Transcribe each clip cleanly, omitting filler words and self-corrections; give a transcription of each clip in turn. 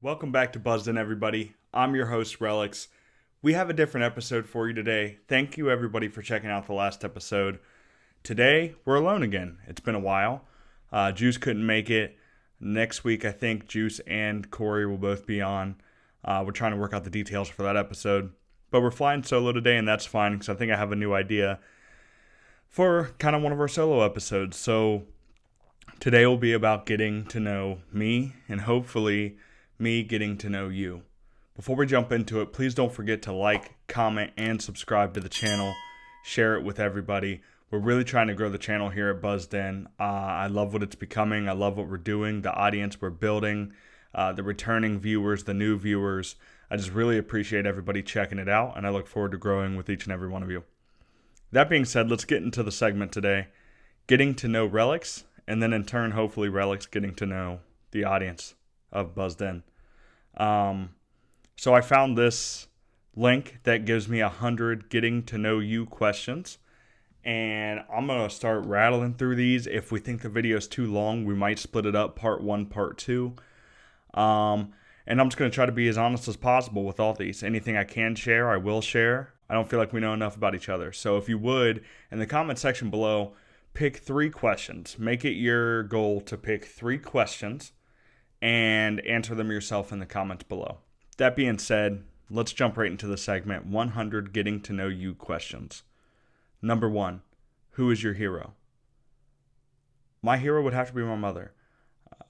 Welcome back to Buzzed In, everybody. I'm your host, Relics. We have a different episode for you today. Thank you, everybody, for checking out the last episode. Today, we're alone again. It's been a while. Juice couldn't make it. Next week, I think Juice and Corey will both be on. We're trying to work out the details for that episode. But we're flying solo today, and that's fine, because I think I have a new idea for kind of one of our solo episodes. So today will be about getting to know me, and hopefully me getting to know you. Before we jump into it, please don't forget to like, comment, and subscribe to the channel. Share it with everybody. We're really trying to grow the channel here at Buzzed In. I love what it's becoming. I love what we're doing, the audience we're building, the returning viewers, the new viewers. I just really appreciate everybody checking it out, and I look forward to growing with each and every one of you. That being said, let's get into the segment today. Getting to know Relics, and then in turn, hopefully Relics getting to know the audience of Buzzed In. So I found this link that gives me 100 getting to know you questions, and I'm going to start rattling through these. If we think the video is too long, we might split it up, part 1, part 2. And I'm just going to try to be as honest as possible with all these. Anything I can share, I will share. I don't feel like we know enough about each other. So if you would, in the comment section below, pick 3 questions. Make it your goal to pick 3 questions and answer them yourself in the comments below. That being said, let's jump right into the segment, 100 getting to know you questions. Number 1, who is your hero? My hero would have to be my mother.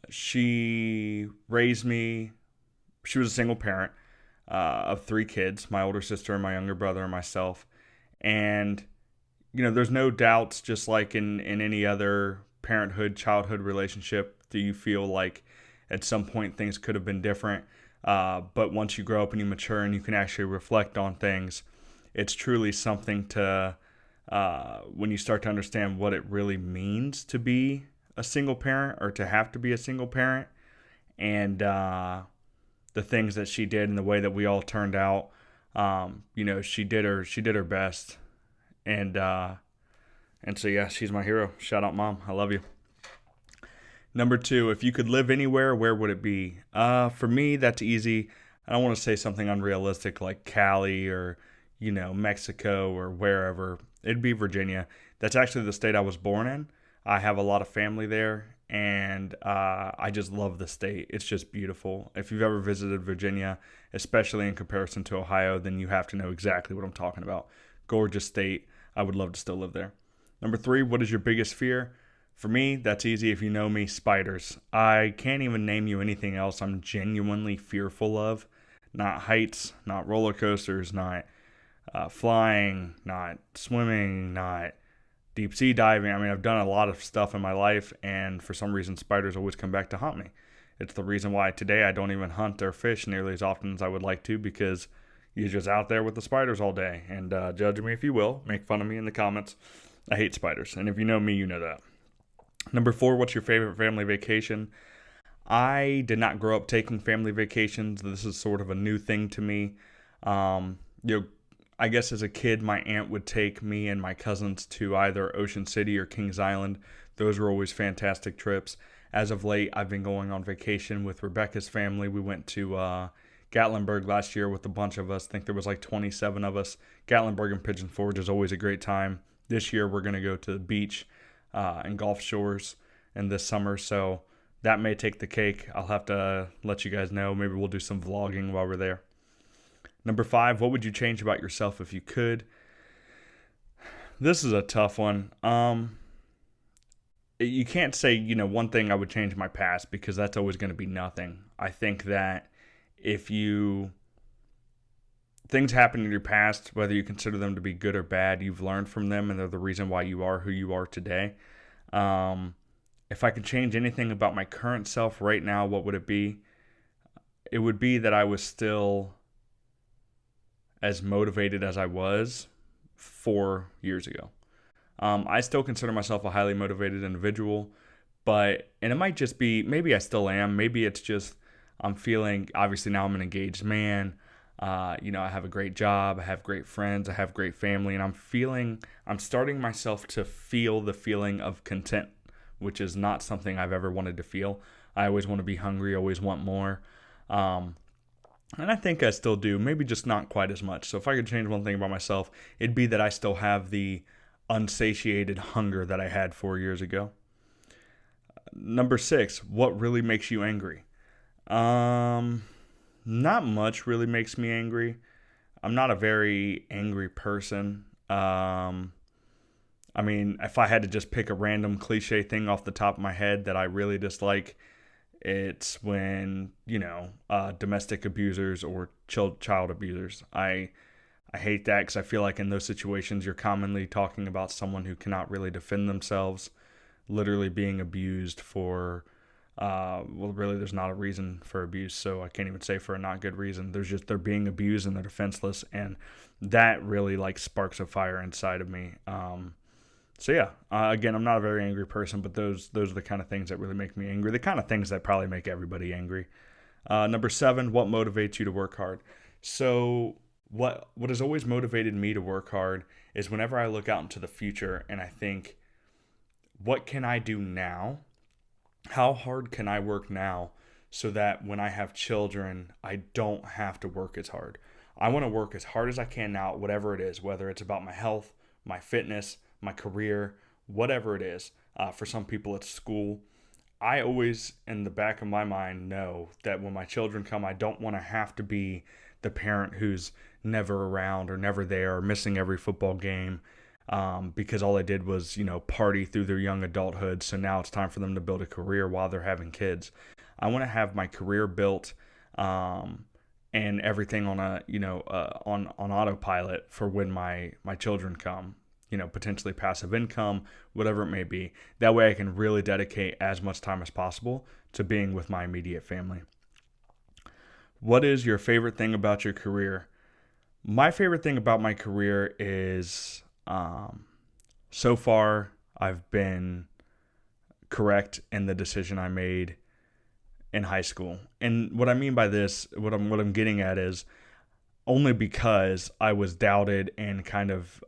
She raised me. She was a single parent of 3 kids, my older sister and my younger brother and myself. And, there's no doubts, just like in any other parenthood, childhood relationship, do you feel like at some point things could have been different. But once you grow up and you mature and you can actually reflect on things, it's truly something to, when you start to understand what it really means to be a single parent or to have to be a single parent, and the things that she did and the way that we all turned out. She did her best, and so yeah, she's my hero. Shout out, Mom. I love you. Number 2, if you could live anywhere, where would it be? For me, that's easy. I don't want to say something unrealistic like Cali or, Mexico or wherever. It'd be Virginia. That's actually the state I was born in. I have a lot of family there, and I just love the state. It's just beautiful. If you've ever visited Virginia, especially in comparison to Ohio, then you have to know exactly what I'm talking about. Gorgeous state. I would love to still live there. Number 3, what is your biggest fear? For me, that's easy. If you know me, spiders. I can't even name you anything else I'm genuinely fearful of. Not heights, not roller coasters, not flying, not swimming, not deep sea diving. I mean, I've done a lot of stuff in my life, and for some reason, spiders always come back to haunt me. It's the reason why today I don't even hunt or fish nearly as often as I would like to, because you're just out there with the spiders all day. And judge me if you will. Make fun of me in the comments. I hate spiders, and if you know me, you know that. Number 4, what's your favorite family vacation? I did not grow up taking family vacations. This is sort of a new thing to me. I guess as a kid, my aunt would take me and my cousins to either Ocean City or Kings Island. Those were always fantastic trips. As of late, I've been going on vacation with Rebecca's family. We went to Gatlinburg last year with a bunch of us. I think there was like 27 of us. Gatlinburg and Pigeon Forge is always a great time. This year, we're going to go to the beach and Gulf Shores in this summer, so that may take the cake. I'll have to let you guys know. Maybe we'll do some vlogging while we're there. Number 5, what would you change about yourself if you could? This is a tough one. You can't say, one thing I would change in my past, because that's always going to be nothing. I think that if things happen in your past, whether you consider them to be good or bad, you've learned from them, and they're the reason why you are who you are today. If I could change anything about my current self right now, what would it be? It would be that I was still as motivated as I was 4 years ago. I still consider myself a highly motivated individual, and it might just be, maybe I still am, maybe it's just I'm feeling, obviously now I'm an engaged man. I have a great job, I have great friends, I have great family, and I'm starting myself to feel the feeling of content, which is not something I've ever wanted to feel. I always want to be hungry, always want more. And I think I still do, maybe just not quite as much. So if I could change one thing about myself, it'd be that I still have the unsatiated hunger that I had 4 years ago. Number 6, what really makes you angry? Not much really makes me angry. I'm not a very angry person. I mean, if I had to just pick a random cliche thing off the top of my head that I really dislike, it's when, domestic abusers or child abusers. I hate that because I feel like in those situations you're commonly talking about someone who cannot really defend themselves, literally being abused for, really there's not a reason for abuse, so I can't even say for a not good reason. They're being abused and they're defenseless, and that really like sparks a fire inside of me. So yeah, again, I'm not a very angry person, but those are the kind of things that really make me angry. The kind of things that probably make everybody angry. Number 7, what motivates you to work hard? So what has always motivated me to work hard is whenever I look out into the future and I think, what can I do now? How hard can I work now so that when I have children, I don't have to work as hard? I want to work as hard as I can now, whatever it is, whether it's about my health, my fitness, my career, whatever it is. For some people, it's school. I always, in the back of my mind, know that when my children come, I don't want to have to be the parent who's never around or never there or missing every football game because all they did was, party through their young adulthood. So now it's time for them to build a career while they're having kids. I want to have my career built and everything on on autopilot for when my children come. Potentially passive income, whatever it may be. That way I can really dedicate as much time as possible to being with my immediate family. What is your favorite thing about your career? My favorite thing about my career is so far I've been correct in the decision I made in high school. And what I mean by this, what I'm getting at is only because I was doubted and kind of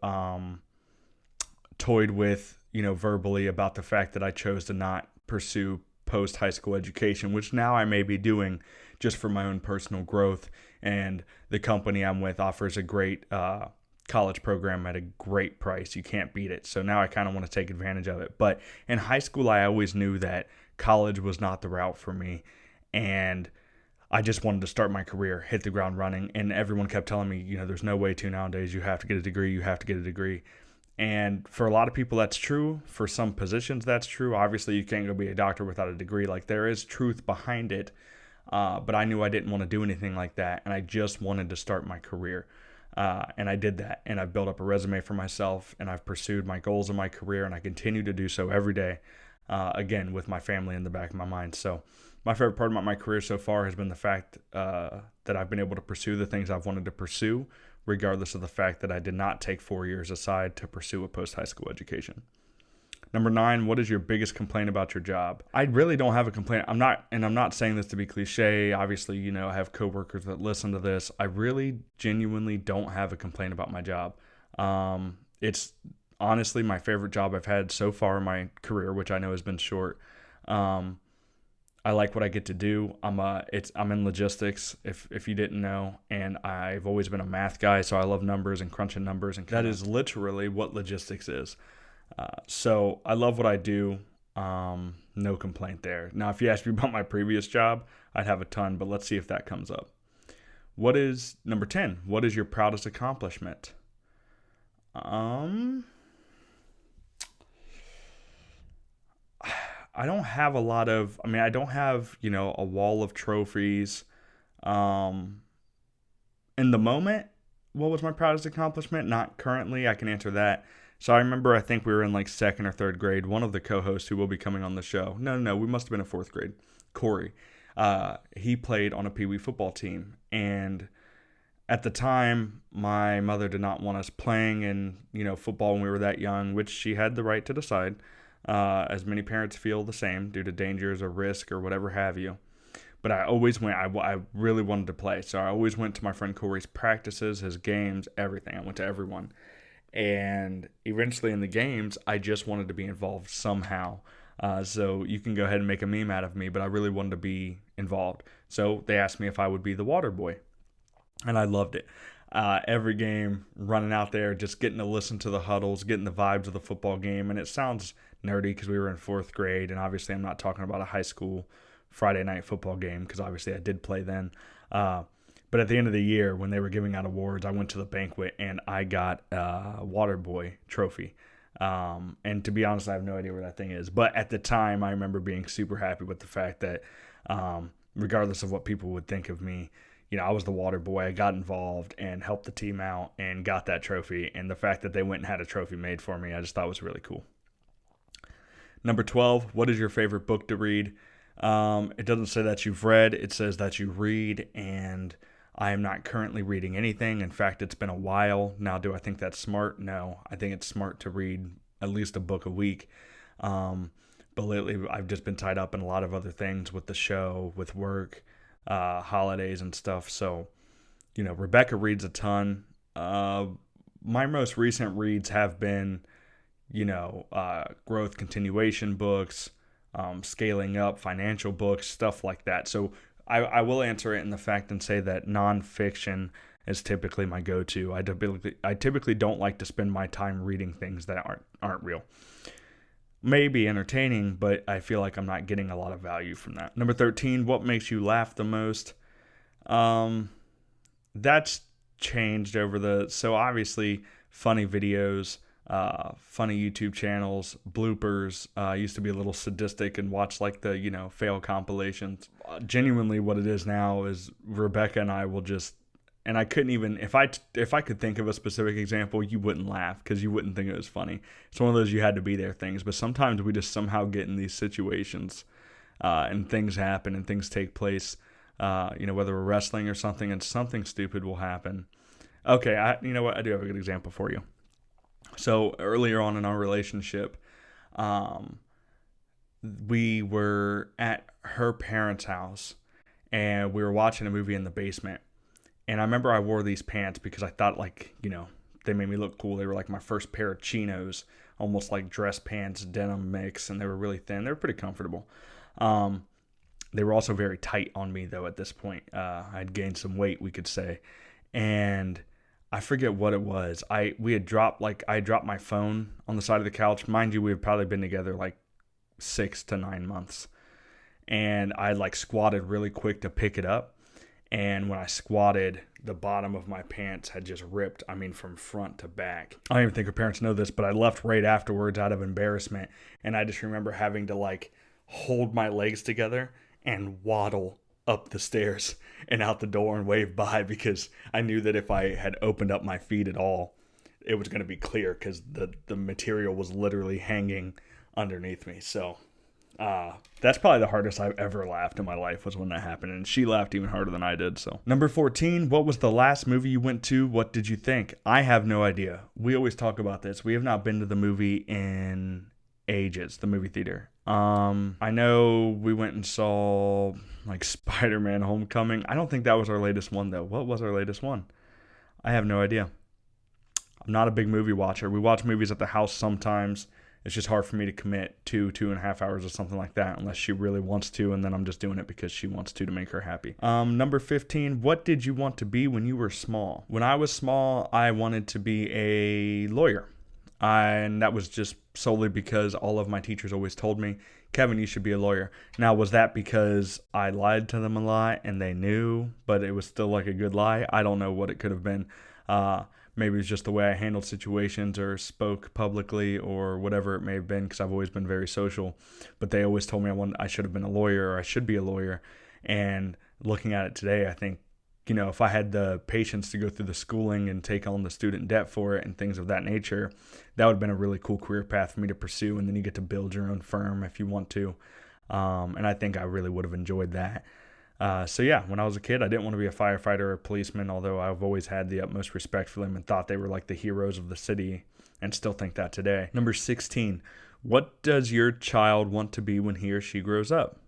toyed with, verbally about the fact that I chose to not pursue post-high school education, which now I may be doing just for my own personal growth. And the company I'm with offers a great college program at a great price. You can't beat it. So now I kind of want to take advantage of it. But in high school, I always knew that college was not the route for me. And I just wanted to start my career, hit the ground running. And everyone kept telling me, there's no way to nowadays. You have to get a degree. You have to get a degree. And for a lot of people, that's true. For some positions, that's true. Obviously, you can't go be a doctor without a degree. Like, there is truth behind it. But I knew I didn't want to do anything like that. And I just wanted to start my career. And I did that. And I've built up a resume for myself. And I've pursued my goals in my career. And I continue to do so every day. Again, with my family in the back of my mind. So my favorite part about my career so far has been the fact that I've been able to pursue the things I've wanted to pursue, regardless of the fact that I did not take 4 years aside to pursue a post-high school education. Number 9, what is your biggest complaint about your job? I really don't have a complaint. I'm not saying this to be cliche. Obviously, I have coworkers that listen to this. I really genuinely don't have a complaint about my job. It's honestly my favorite job I've had so far in my career, which I know has been short. I like what I get to do. I'm in logistics, if you didn't know, and I've always been a math guy, so I love numbers and crunching numbers, and that is literally what logistics is. So I love what I do. No complaint there. Now, if you ask me about my previous job, I'd have a ton, but let's see if that comes up. What is number 10? What is your proudest accomplishment? I don't have I don't have, a wall of trophies. In the moment, what was my proudest accomplishment? Not currently. I can answer that. So I think we were in like 2nd or 3rd grade. One of the co-hosts who will be coming on the show. No, we must have been in 4th grade. Corey. He played on a Pee Wee football team. And at the time, my mother did not want us playing in, football when we were that young, which she had the right to decide. As many parents feel the same due to dangers or risk or whatever have you. But I always went. I really wanted to play. So I always went to my friend Corey's practices, his games, everything. I went to everyone. And eventually in the games, I just wanted to be involved somehow. So you can go ahead and make a meme out of me, but I really wanted to be involved. So they asked me if I would be the water boy, and I loved it. Every game, running out there, just getting to listen to the huddles, getting the vibes of the football game. And it sounds nerdy because we were in 4th grade, and obviously I'm not talking about a high school Friday night football game because obviously I did play then. But at the end of the year, when they were giving out awards, I went to the banquet and I got a water boy trophy. And to be honest, I have no idea where that thing is. But at the time, I remember being super happy with the fact that regardless of what people would think of me, I was the water boy. I got involved and helped the team out and got that trophy. And the fact that they went and had a trophy made for me, I just thought was really cool. Number 12, what is your favorite book to read? It doesn't say that you've read. It says that you read, and I am not currently reading anything. In fact, it's been a while. Now, do I think that's smart? No. I think it's smart to read at least a book a week. But lately, I've just been tied up in a lot of other things with the show, with work, holidays and stuff. So, Rebecca reads a ton. My most recent reads have been, growth continuation books, scaling up financial books, stuff like that. So I will answer it in the fact and say that nonfiction is typically my go-to. I typically don't like to spend my time reading things that aren't real. Maybe entertaining, but I feel like I'm not getting a lot of value from that. Number 13, what makes you laugh the most? That's changed so obviously funny videos, funny YouTube channels, bloopers. I used to be a little sadistic and watch like the, fail compilations. Genuinely what it is now is Rebecca and I will just, and I couldn't even, if I could think of a specific example, you wouldn't laugh because you wouldn't think it was funny. It's one of those you had to be there things, but sometimes we just somehow get in these situations and things happen and things take place, whether we're wrestling or something and something stupid will happen. Okay, you know what? I do have a good example for you. So earlier on in our relationship, we were at her parents' house and we were watching a movie in the basement. And I remember I wore these pants because I thought they made me look cool. They were like my first pair of chinos, almost like dress pants, denim mix, and they were really thin. They were pretty comfortable. They were also very tight on me though at this point. I'd gained some weight, we could say. And I forget what it was. I dropped my phone on the side of the couch. Mind you, we had probably been together like 6 to 9 months. And I squatted really quick to pick it up. And when I squatted, the bottom of my pants had just ripped, from front to back. I don't even think her parents know this, but I left right afterwards out of embarrassment. And I just remember having to hold my legs together and waddle up the stairs and out the door and wave bye because I knew that if I had opened up my feet at all, it was going to be clear because the material was literally hanging underneath me. So that's probably the hardest I've ever laughed in my life was when that happened. And she laughed even harder than I did. So number 14, what was the last movie you went to? What did you think? I have no idea. We always talk about this. We have not been to the movie in ages, the movie theater. I know we went and saw Spider-Man Homecoming. I don't think that was our latest one though. What was our latest one? I have no idea. I'm not a big movie watcher. We watch movies at the house sometimes. It's just hard for me to commit 2.5 hours or something like that unless she really wants to, and then I'm just doing it because she wants to make her happy. Number 15, what did you want to be when you were small? When I was small, I wanted to be a lawyer. And that was just solely because all of my teachers always told me, Kevin, you should be a lawyer. Now, was that because I lied to them a lot and they knew, but it was still a good lie? I don't know what it could have been. Maybe it's just the way I handled situations or spoke publicly or whatever it may have been because I've always been very social. But they always told me I should have been a lawyer or I should be a lawyer. And looking at it today, I think, if I had the patience to go through the schooling and take on the student debt for it and things of that nature, that would have been a really cool career path for me to pursue. And then you get to build your own firm if you want to. And I think I really would have enjoyed that. So yeah, when I was a kid, I didn't want to be a firefighter or a policeman, although I've always had the utmost respect for them and thought they were the heroes of the city and still think that today. Number 16, what does your child want to be when he or she grows up?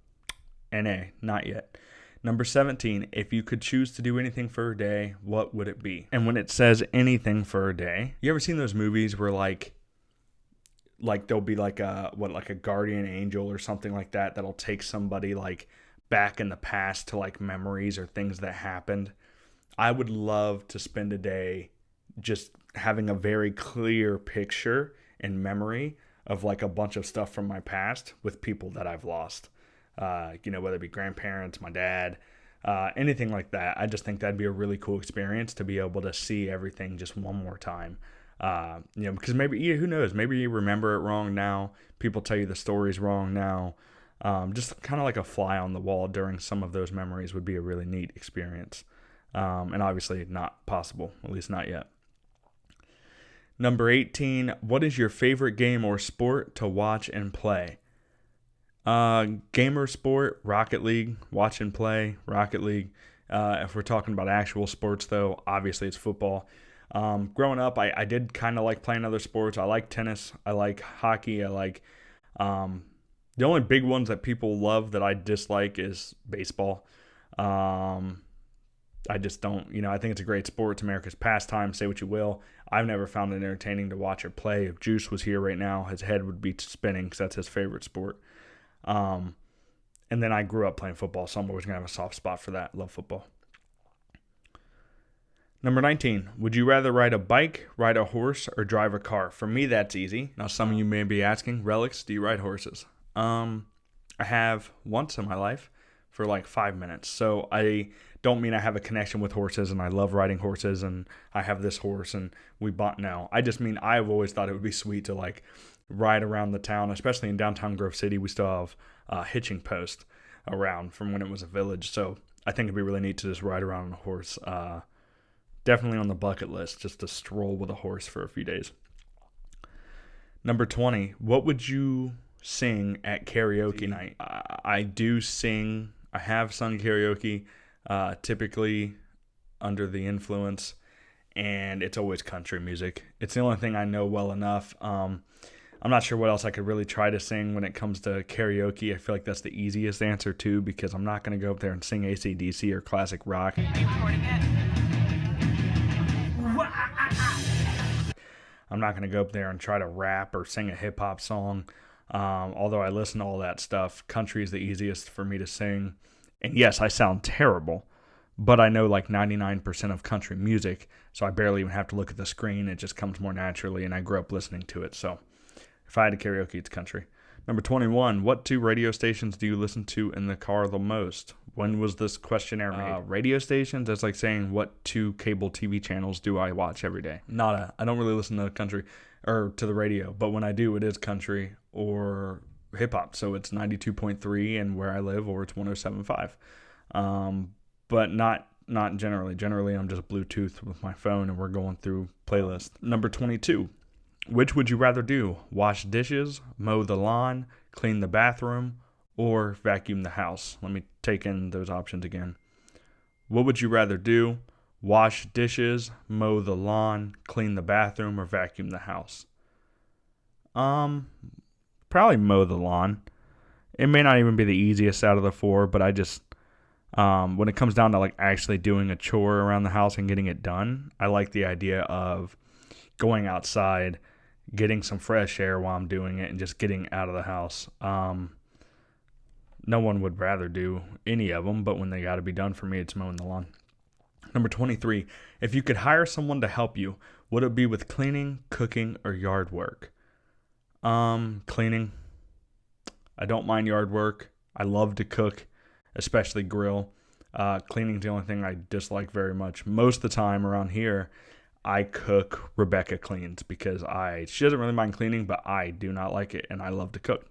NA, not yet. Number 17, if you could choose to do anything for a day, what would it be? And when it says anything for a day, you ever seen those movies where like there'll be like a guardian angel or something like that that'll take somebody like back in the past to like memories or things that happened. I would love to spend a day just having a very clear picture and memory of like a bunch of stuff from my past with people that I've lost. Whether it be grandparents, my dad, anything like that. I just think that'd be a really cool experience to be able to see everything just one more time. Because maybe, who knows, maybe you remember it wrong now. People tell you the stories wrong now. Just kind of like a fly on the wall during some of those memories would be a really neat experience. And obviously not possible, at least not yet. Number 18, what is your favorite game or sport to watch and play? Gamer sport, Rocket League, watch and play, Rocket League. If we're talking about actual sports, though, obviously it's football. Growing up, I did kind of like playing other sports. I like tennis. I like hockey. I like the only big ones that people love that I dislike is baseball. I just don't, I think it's a great sport. It's America's pastime. Say what you will. I've never found it entertaining to watch or play. If Juice was here right now, his head would be spinning because that's his favorite sport. And then I grew up playing football, so I'm always going to have a soft spot for that. Love football. Number 19, would you rather ride a bike, ride a horse, or drive a car? For me, that's easy. Now, some of you may be asking, Relics, do you ride horses? I have once in my life for like 5 minutes. So I don't mean I have a connection with horses and I love riding horses and I have this horse and we bought now. I just mean I've always thought it would be sweet to like ride around the town, especially in downtown Grove City. We still have a hitching post around from when it was a village. So I think it'd be really neat to just ride around on a horse. Definitely on the bucket list, just to stroll with a horse for a few days. Number 20, what would you sing at karaoke night? I do sing. I have sung karaoke, typically under the influence, and it's always country music. It's the only thing I know well enough. I'm not sure what else I could really try to sing when it comes to karaoke. I feel like that's the easiest answer too, because I'm not going to go up there and sing AC/DC or classic rock. I'm not going to go up there and try to rap or sing a hip-hop song. Although I listen to all that stuff, country is the easiest for me to sing. And yes, I sound terrible, but I know like 99% of country music, so I barely even have to look at the screen. It just comes more naturally, and I grew up listening to it. So if I had to karaoke, it's country. Number 21, what 2 radio stations do you listen to in the car the most? When was this questionnaire made? Radio stations, that's like saying what 2 cable TV channels do I watch every day? Nada. I don't really listen to country or to the radio, but when I do, it is country or hip-hop. So it's 92.3 and where I live, or it's 107.5. But not generally. Generally, I'm just Bluetooth with my phone and we're going through playlists. Number 22. Which would you rather do? Wash dishes, mow the lawn, clean the bathroom, or vacuum the house? Let me take in those options again. What would you rather do? Wash dishes, mow the lawn, clean the bathroom, or vacuum the house? Probably mow the lawn. It may not even be the easiest out of the 4, but I just, when it comes down to like actually doing a chore around the house and getting it done, I like the idea of going outside, getting some fresh air while I'm doing it, and just getting out of the house. No one would rather do any of them, but when they got to be done, for me, it's mowing the lawn. Number 23, if you could hire someone to help you, would it be with cleaning, cooking, or yard work? Cleaning. I don't mind yard work. I love to cook, especially grill. Cleaning is the only thing I dislike very much. Most of the time around here, I cook, Rebecca cleans, because she doesn't really mind cleaning, but I do not like it, and I love to cook.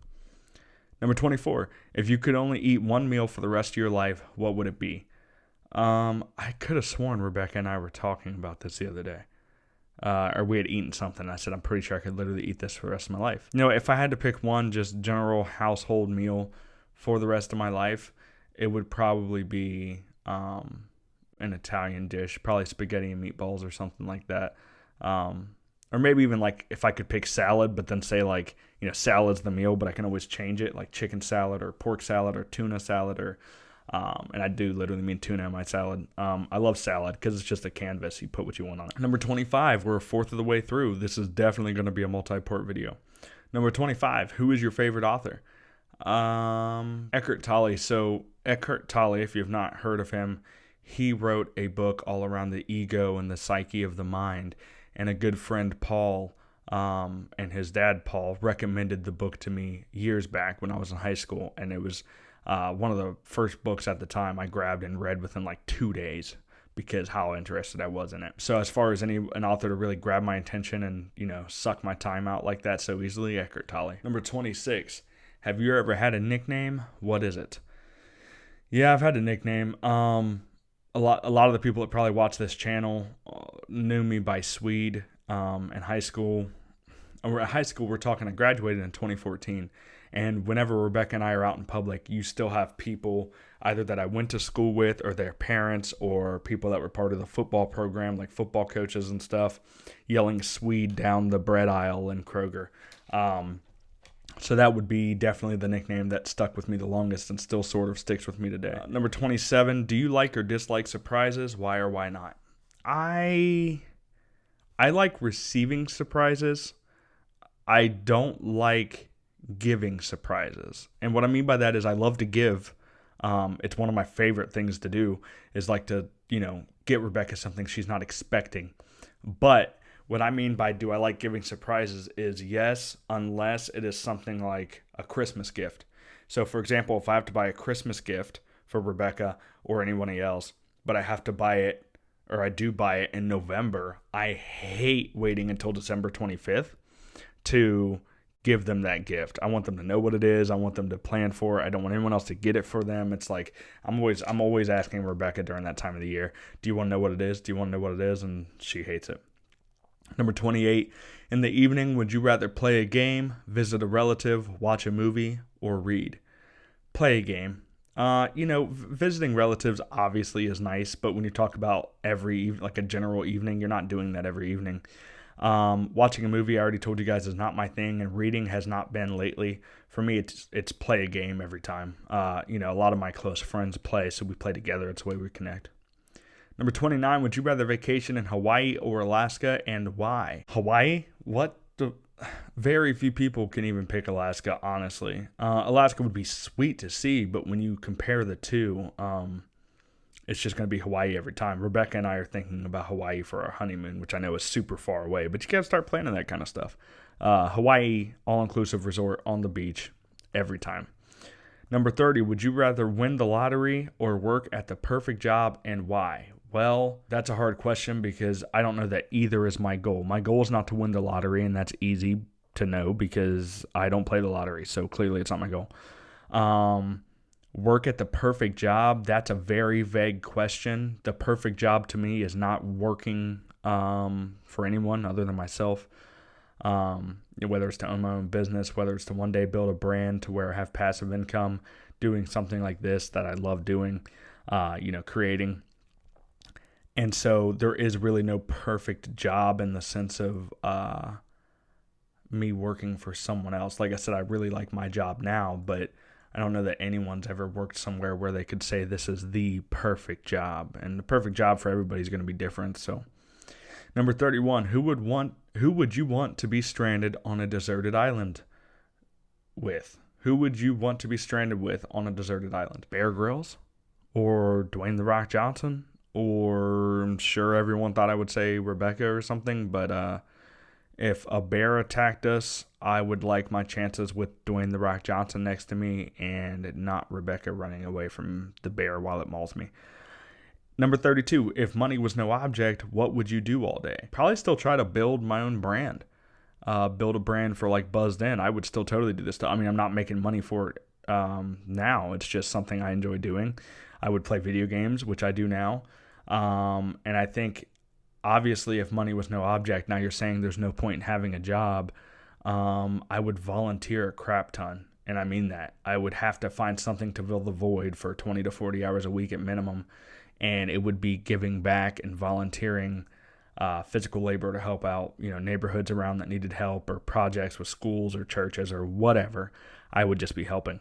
Number 24, if you could only eat one meal for the rest of your life, what would it be? I could have sworn Rebecca and I were talking about this the other day. Or we had eaten something. I said, I'm pretty sure I could literally eat this for the rest of my life. If I had to pick one just general household meal for the rest of my life, it would probably be an Italian dish, probably spaghetti and meatballs or something like that. Or maybe even like if I could pick salad, but then say like, salad's the meal, but I can always change it, like chicken salad or pork salad or tuna salad, or and I do literally mean tuna in my salad. I love salad because it's just a canvas. You put what you want on it. Number 25, we're a fourth of the way through. This is definitely going to be a multi-part video. Number 25, who is your favorite author? Eckhart Tolle. So Eckhart Tolle, if you've not heard of him, he wrote a book all around the ego and the psyche of the mind. And a good friend, Paul, and his dad, Paul, recommended the book to me years back when I was in high school. And it was one of the first books at the time I grabbed and read within like 2 days because how interested I was in it. So as far as an author to really grab my attention and, suck my time out like that so easily, Eckhart Tolle. Number 26. Have you ever had a nickname? What is it? Yeah, I've had a nickname. A lot of the people that probably watch this channel knew me by Swede in high school. At high school, we're talking, I graduated in 2014. And whenever Rebecca and I are out in public, you still have people either that I went to school with or their parents or people that were part of the football program, like football coaches and stuff, yelling Swede down the bread aisle in Kroger. So that would be definitely the nickname that stuck with me the longest and still sort of sticks with me today. Number 27, do you like or dislike surprises? Why or why not? I like receiving surprises. I don't like giving surprises. And what I mean by that is I love to give. It's one of my favorite things to do is like to, get Rebecca something she's not expecting. But what I mean by do I like giving surprises is yes, unless it is something like a Christmas gift. So for example, if I have to buy a Christmas gift for Rebecca or anyone else, but I have to buy it, or I do buy it in November, I hate waiting until December 25th to give them that gift. I want them to know what it is. I want them to plan for it. I don't want anyone else to get it for them. It's like I'm always asking Rebecca during that time of the year, do you want to know what it is? Do you want to know what it is? And she hates it. Number 28, in the evening, would you rather play a game, visit a relative, watch a movie, or read? Play a game. Visiting relatives obviously is nice, but when you talk about like a general evening, you're not doing that every evening. Watching a movie, I already told you guys, is not my thing, and reading has not been lately. For me, it's play a game every time. A lot of my close friends play, so we play together. It's the way we connect. Number 29, would you rather vacation in Hawaii or Alaska, and why? Hawaii? What the... Very few people can even pick Alaska, honestly. Alaska would be sweet to see, but when you compare the two, it's just going to be Hawaii every time. Rebecca and I are thinking about Hawaii for our honeymoon, which I know is super far away, but you got to start planning that kind of stuff. Hawaii, all-inclusive resort on the beach every time. Number 30, would you rather win the lottery or work at the perfect job, and why? Well, that's a hard question because I don't know that either is my goal. My goal is not to win the lottery, and that's easy to know because I don't play the lottery, so clearly it's not my goal. Work at the perfect job, that's a very vague question. The perfect job to me is not working for anyone other than myself. Whether it's to own my own business, whether it's to one day build a brand to where I have passive income, doing something like this that I love doing, creating. And so there is really no perfect job in the sense of me working for someone else. Like I said, I really like my job now, but I don't know that anyone's ever worked somewhere where they could say this is the perfect job. And the perfect job for everybody is going to be different. So number 31, who would you want to be stranded on a deserted island with? Who would you want to be stranded with on a deserted island? Bear Grylls or Dwayne "The Rock" Johnson? Or I'm sure everyone thought I would say Rebecca or something, but if a bear attacked us, I would like my chances with Dwayne "The Rock" Johnson next to me and not Rebecca running away from the bear while it mauls me. Number 32, if money was no object, what would you do all day? Probably still try to build my own brand. Build a brand for like Buzzed In. I would still totally do this stuff. I mean, I'm not making money for it now. It's just something I enjoy doing. I would play video games, which I do now. And I think, obviously, if money was no object, now you're saying there's no point in having a job, I would volunteer a crap ton. And I mean that. I would have to find something to fill the void for 20 to 40 hours a week at minimum. And it would be giving back and volunteering physical labor to help out, neighborhoods around that needed help or projects with schools or churches or whatever. I would just be helping.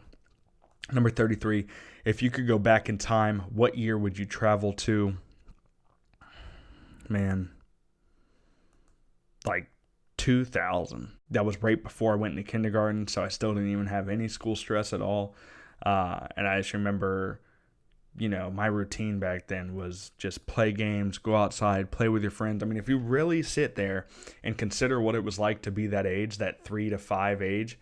Number 33, if you could go back in time, what year would you travel to? Man, like 2000. that was right before I went into kindergarten, so I still didn't even have any school stress at all. And I just remember, my routine back then was just play games, go outside, play with your friends. I mean, if you really sit there and consider what it was like to be that age, that 3 to 5 age,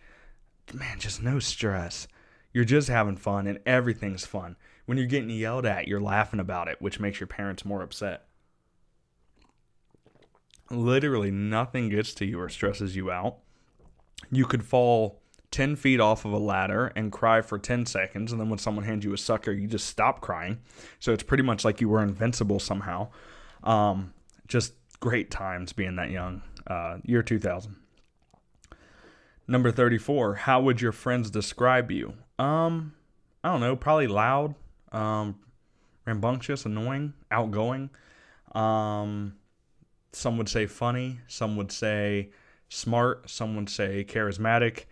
man, just no stress. You're just having fun, and everything's fun. When you're getting yelled at, you're laughing about it, which makes your parents more upset. Literally nothing gets to you or stresses you out. You could fall 10 feet off of a ladder and cry for 10 seconds, and then when someone hands you a sucker, you just stop crying. So it's pretty much like you were invincible somehow. Just great times being that young. Year 2000. Number 34, how would your friends describe you? I don't know, probably loud, rambunctious, annoying, outgoing. Some would say funny, some would say smart, some would say charismatic,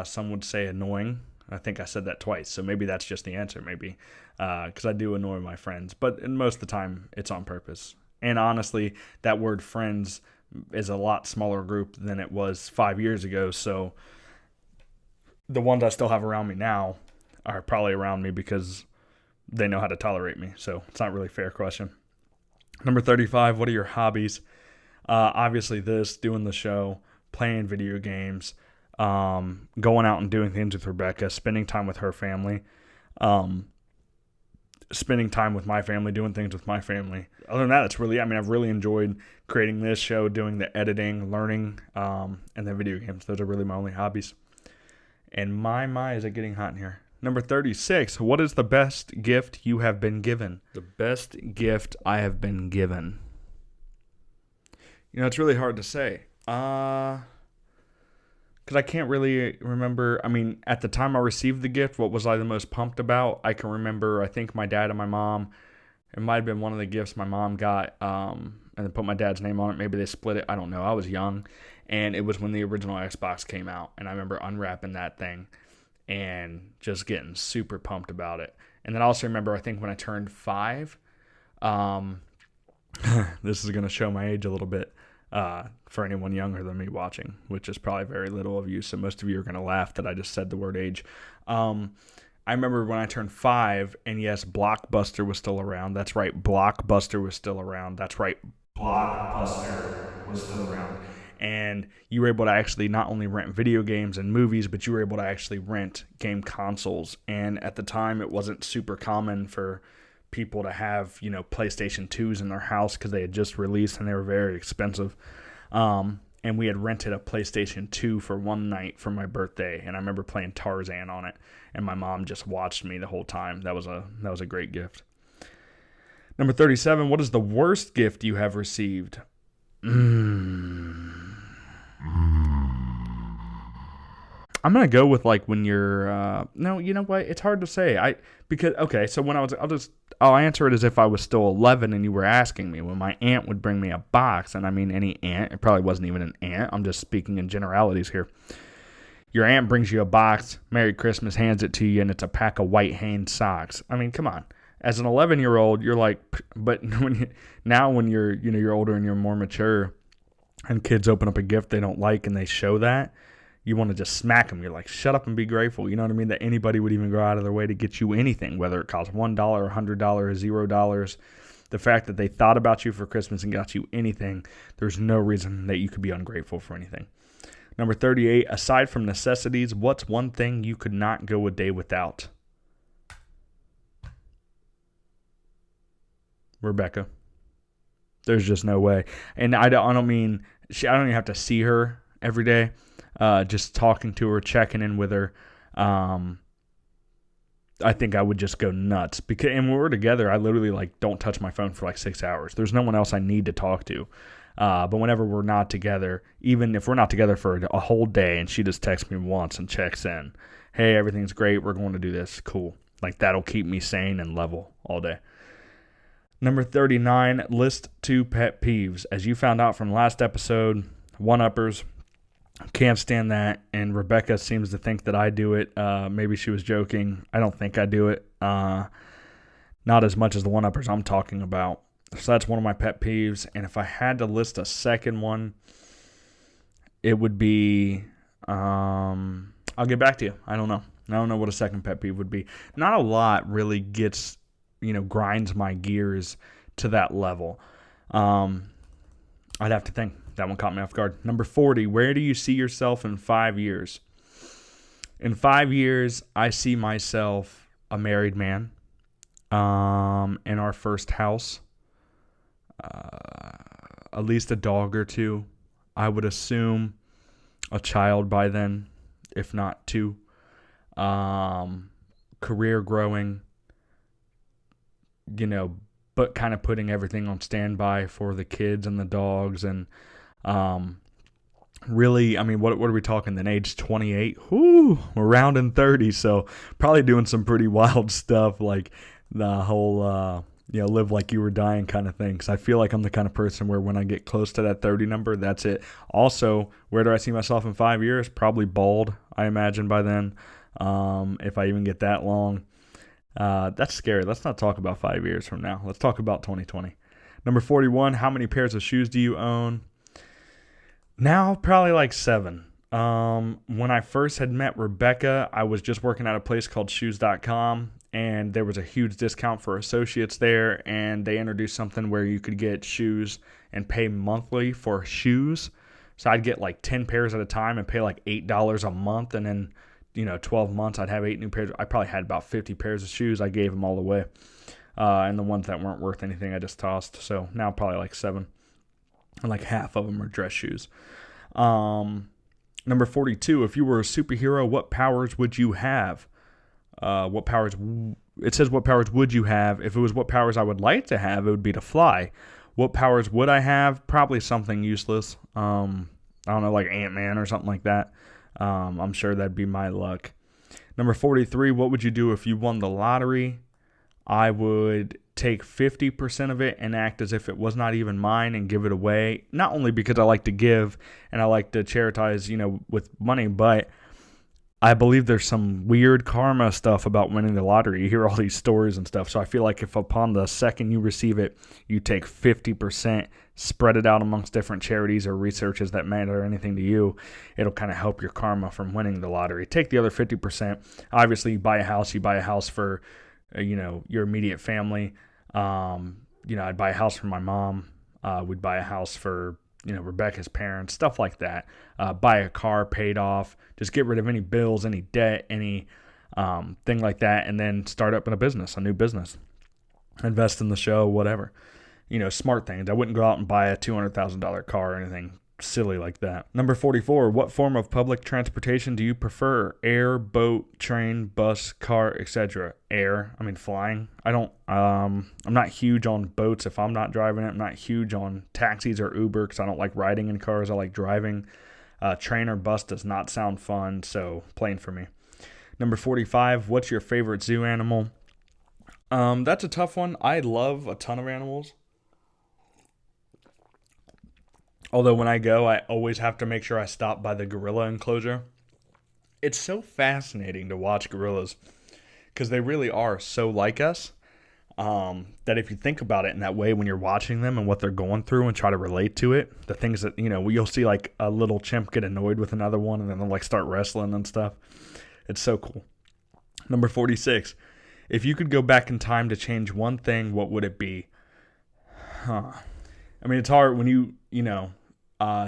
some would say annoying. I think I said that twice, so maybe that's just the answer, maybe, because I do annoy my friends, but most of the time it's on purpose. And honestly, that word friends is a lot smaller group than it was 5 years ago, so the ones I still have around me now are probably around me because they know how to tolerate me, so it's not really a fair question. Number 35, what are your hobbies? Obviously doing the show, playing video games, going out and doing things with Rebecca, spending time with her family, spending time with my family, doing things with my family. Other than that, I've really enjoyed creating this show, doing the editing, learning, and then video games. Those are really my only hobbies. And my, is it getting hot in here? Number 36, what is the best gift you have been given? The best gift I have been given. It's really hard to say. Because I can't really remember. I mean, at the time I received the gift, what was I the most pumped about? I can remember, I think my dad and my mom, it might have been one of the gifts my mom got, and they put my dad's name on it. Maybe they split it. I don't know. I was young, and it was when the original Xbox came out, and I remember unwrapping that thing and just getting super pumped about it. And then I also remember, I think when I turned 5, this is going to show my age a little bit for anyone younger than me watching, which is probably very little of you, so most of you are going to laugh that I just said the word age. I remember when I turned 5, and yes, Blockbuster was still around. That's right, Blockbuster was still around. That's right, Blockbuster was still around. And you were able to actually not only rent video games and movies, but you were able to actually rent game consoles. And at the time, it wasn't super common for people to have, PlayStation 2s in their house because they had just released and they were very expensive. And we had rented a PlayStation 2 for one night for my birthday, and I remember playing Tarzan on it, and my mom just watched me the whole time. That was a great gift. Number 37, what is the worst gift you have received? I'm going to go with when you're, no, you know what? It's hard to say. So when I'll answer it as if I was still 11 and you were asking me. When my aunt would bring me a box, and I mean any aunt, it probably wasn't even an aunt. I'm just speaking in generalities here. Your aunt brings you a box, Merry Christmas, hands it to you, and it's a pack of white Hanes socks. I mean, come on. As an 11-year-old, you're like, but when you're older and you're more mature, and kids open up a gift they don't like and they show that, you want to just smack them. You're like, shut up and be grateful. You know what I mean? That anybody would even go out of their way to get you anything, whether it costs $1 or $100 or $0. The fact that they thought about you for Christmas and got you anything, there's no reason that you could be ungrateful for anything. Number 38, aside from necessities, what's one thing you could not go a day without? Rebecca. There's just no way. And I don't even have to see her every day. Just talking to her, checking in with her. I think I would just go nuts. And when we're together, I literally don't touch my phone for 6 hours. There's no one else I need to talk to. But whenever we're not together, even if we're not together for a whole day and she just texts me once and checks in, hey, everything's great, we're going to do this, cool. That'll keep me sane and level all day. Number 39, list 2 pet peeves. As you found out from last episode, one-uppers, can't stand that, and Rebecca seems to think that I do it. Maybe she was joking. I don't think I do it. Not as much as the one-uppers I'm talking about. So that's one of my pet peeves, and if I had to list a second one, it would be, I'll get back to you. I don't know. I don't know what a second pet peeve would be. Not a lot really gets, grinds my gears to that level. I'd have to think. That one caught me off guard. Number 40, where do you see yourself in 5 years? In 5 years, I see myself a married man, in our first house, at least a dog or two. I would assume a child by then, if not two. Career growing, but kind of putting everything on standby for the kids and the dogs. And really, I mean, what are we talking then? Age 28? Whoo, we're rounding 30, so probably doing some pretty wild stuff, like the whole, live like you were dying kind of thing. Because I feel like I'm the kind of person where when I get close to that 30 number, that's it. Also, where do I see myself in 5 years? Probably bald, I imagine, by then, if I even get that long. That's scary. Let's not talk about 5 years from now. Let's talk about 2020. Number 41, how many pairs of shoes do you own? Now, probably like 7. When I first had met Rebecca, I was just working at a place called shoes.com, and there was a huge discount for associates there, and they introduced something where you could get shoes and pay monthly for shoes. So I'd get like 10 pairs at a time and pay like $8 a month, and then 12 months, I'd have 8 new pairs. I probably had about 50 pairs of shoes. I gave them all away. And the ones that weren't worth anything, I just tossed. So now probably like 7. And like half of them are dress shoes. Number 42, if you were a superhero, what powers would you have? It says what powers would you have? If it was what powers I would like to have, it would be to fly. What powers would I have? Probably something useless. I don't know, like Ant-Man or something like that. I'm sure that'd be my luck. Number 43, what would you do if you won the lottery? I would take 50% of it and act as if it was not even mine and give it away. Not only because I like to give and I like to charitize, with money, but I believe there's some weird karma stuff about winning the lottery. You hear all these stories and stuff. So I feel like if upon the second you receive it, you take 50%, spread it out amongst different charities or researches that matter anything to you, it'll kind of help your karma from winning the lottery. Take the other 50%. Obviously, you buy a house for, your immediate family. I'd buy a house for my mom. We'd buy a house for, Rebecca's parents, stuff like that. Buy a car paid off. Just get rid of any bills, any debt, any thing like that, and then start up in a new business. Invest in the show, whatever. Smart things. I wouldn't go out and buy a $200,000 car or anything silly like that. Number 44, what form of public transportation do you prefer? Air, boat, train, bus, car, etc. Air. I mean, flying. I'm not huge on boats if I'm not driving it. I'm not huge on taxis or Uber because I don't like riding in cars. I like driving. Train or bus does not sound fun, so plane for me. Number 45, what's your favorite zoo animal? That's a tough one. I love a ton of animals. Although when I go, I always have to make sure I stop by the gorilla enclosure. It's so fascinating to watch gorillas because they really are so like us that if you think about it in that way when you're watching them and what they're going through and try to relate to it, the things that, you'll see like a little chimp get annoyed with another one and then they'll like start wrestling and stuff. It's so cool. Number 46, if you could go back in time to change one thing, what would it be? I mean, it's hard when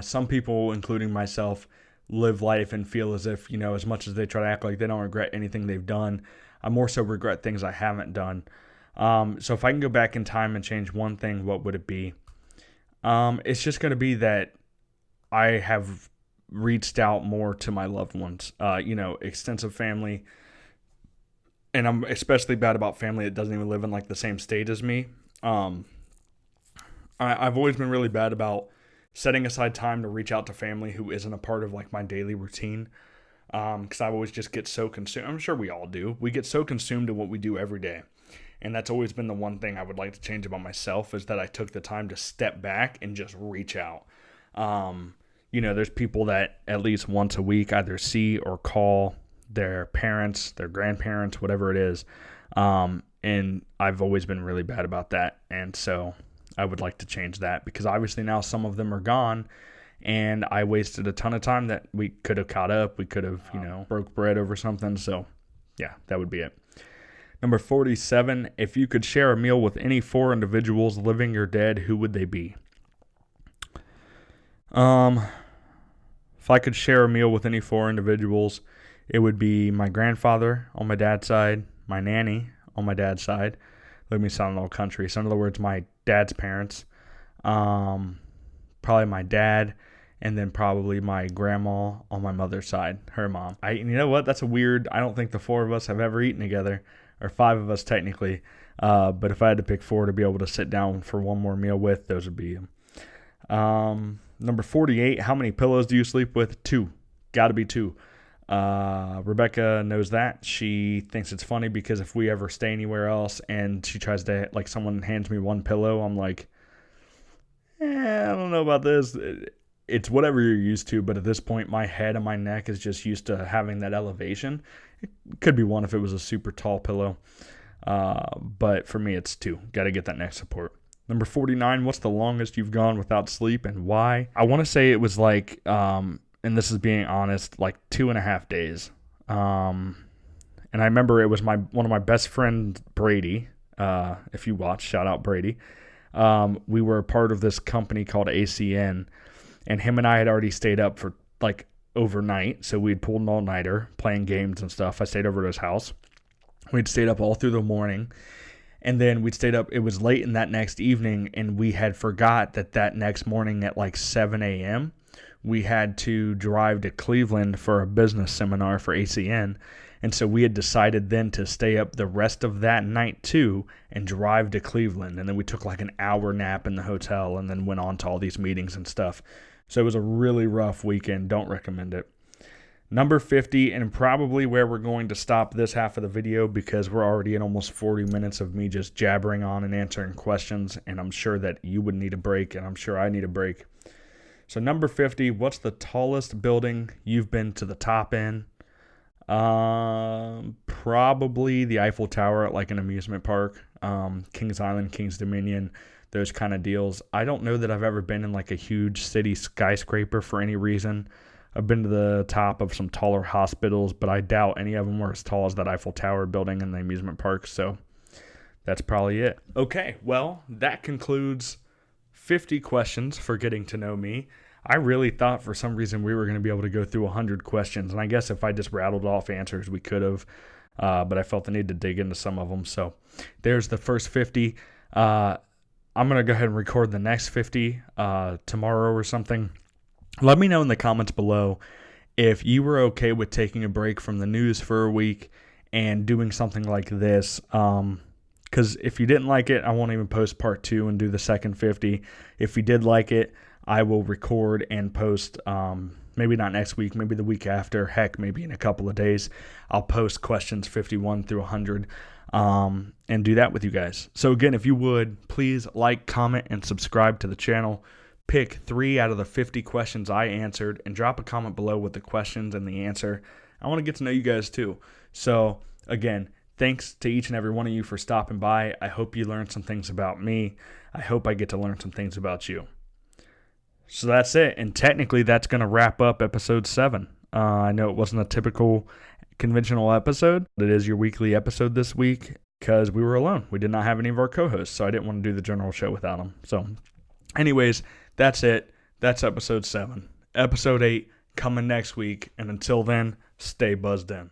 some people, including myself, live life and feel as if, as much as they try to act like they don't regret anything they've done, I more so regret things I haven't done. So if I can go back in time and change one thing, what would it be? It's just going to be that I have reached out more to my loved ones, extensive family. And I'm especially bad about family that doesn't even live in like the same state as me. I've always been really bad about setting aside time to reach out to family who isn't a part of like my daily routine. Because I always just get so consumed. I'm sure we all do. We get so consumed in what we do every day. And that's always been the one thing I would like to change about myself is that I took the time to step back and just reach out. There's people that at least once a week either see or call their parents, their grandparents, whatever it is. And I've always been really bad about that. And so I would like to change that because obviously now some of them are gone and I wasted a ton of time that we could have caught up. We could have, broke bread over something. So, yeah, that would be it. Number 47, if you could share a meal with any 4 individuals, living or dead, who would they be? If I could share a meal with any 4 individuals, it would be my grandfather on my dad's side, my nanny on my dad's side. Let me sound all country. So in other words, my dad's parents, probably my dad, and then probably my grandma on my mother's side, her mom. You know what? That's I don't think the 4 of us have ever eaten together, or 5 of us technically. But if I had to pick 4 to be able to sit down for one more meal with, those would be them. Number 48, how many pillows do you sleep with? 2. Got to be 2. Rebecca knows that. She thinks it's funny because if we ever stay anywhere else and she tries to, someone hands me 1 pillow, I'm like, I don't know about this. It's whatever you're used to, but at this point, my head and my neck is just used to having that elevation. It could be 1 if it was a super tall pillow, but for me, it's 2. Got to get that neck support. Number 49, what's the longest you've gone without sleep and why? I want to say it was and this is being honest, 2.5 days. And I remember it was one of my best friends, Brady. If you watch, shout out Brady. We were a part of this company called ACN, and him and I had already stayed up for overnight. So we'd pulled an all-nighter playing games and stuff. I stayed over at his house. We'd stayed up all through the morning. And then we'd stayed up. It was late in that next evening, and we had forgot that next morning at 7 a.m., we had to drive to Cleveland for a business seminar for ACN. And so we had decided then to stay up the rest of that night too and drive to Cleveland. And then we took an hour nap in the hotel and then went on to all these meetings and stuff. So it was a really rough weekend. Don't recommend it. Number 50, and probably where we're going to stop this half of the video because we're already in almost 40 minutes of me just jabbering on and answering questions, and I'm sure that you would need a break, and I'm sure I need a break. So number 50, what's the tallest building you've been to the top in? Probably the Eiffel Tower at an amusement park, Kings Island, Kings Dominion, those kind of deals. I don't know that I've ever been in a huge city skyscraper for any reason. I've been to the top of some taller hospitals, but I doubt any of them were as tall as that Eiffel Tower building in the amusement park. So that's probably it. Okay, well, that concludes 50 questions for getting to know me. I really thought for some reason we were going to be able to go through 100 questions, and I guess if I just rattled off answers, we could have, but I felt the need to dig into some of them. So there's the first 50. I'm going to go ahead and record the next 50 tomorrow or something. Let me know in the comments below if you were okay with taking a break from the news for a week and doing something like this. Because if you didn't like it, I won't even post part 2 and do the second 50. If you did like it, I will record and post, maybe not next week, maybe the week after, heck, maybe in a couple of days. I'll post questions 51 through 100 and do that with you guys. So again, if you would, please like, comment, and subscribe to the channel. Pick 3 out of the 50 questions I answered and drop a comment below with the questions and the answer. I want to get to know you guys too. So again, thanks to each and every one of you for stopping by. I hope you learned some things about me. I hope I get to learn some things about you. So that's it. And technically that's going to wrap up episode 7. I know it wasn't a typical conventional episode, but it is your weekly episode this week because we were alone. We did not have any of our co-hosts, so I didn't want to do the general show without them. So anyways, that's it. That's episode 7. Episode 8 coming next week. And until then, stay buzzed in.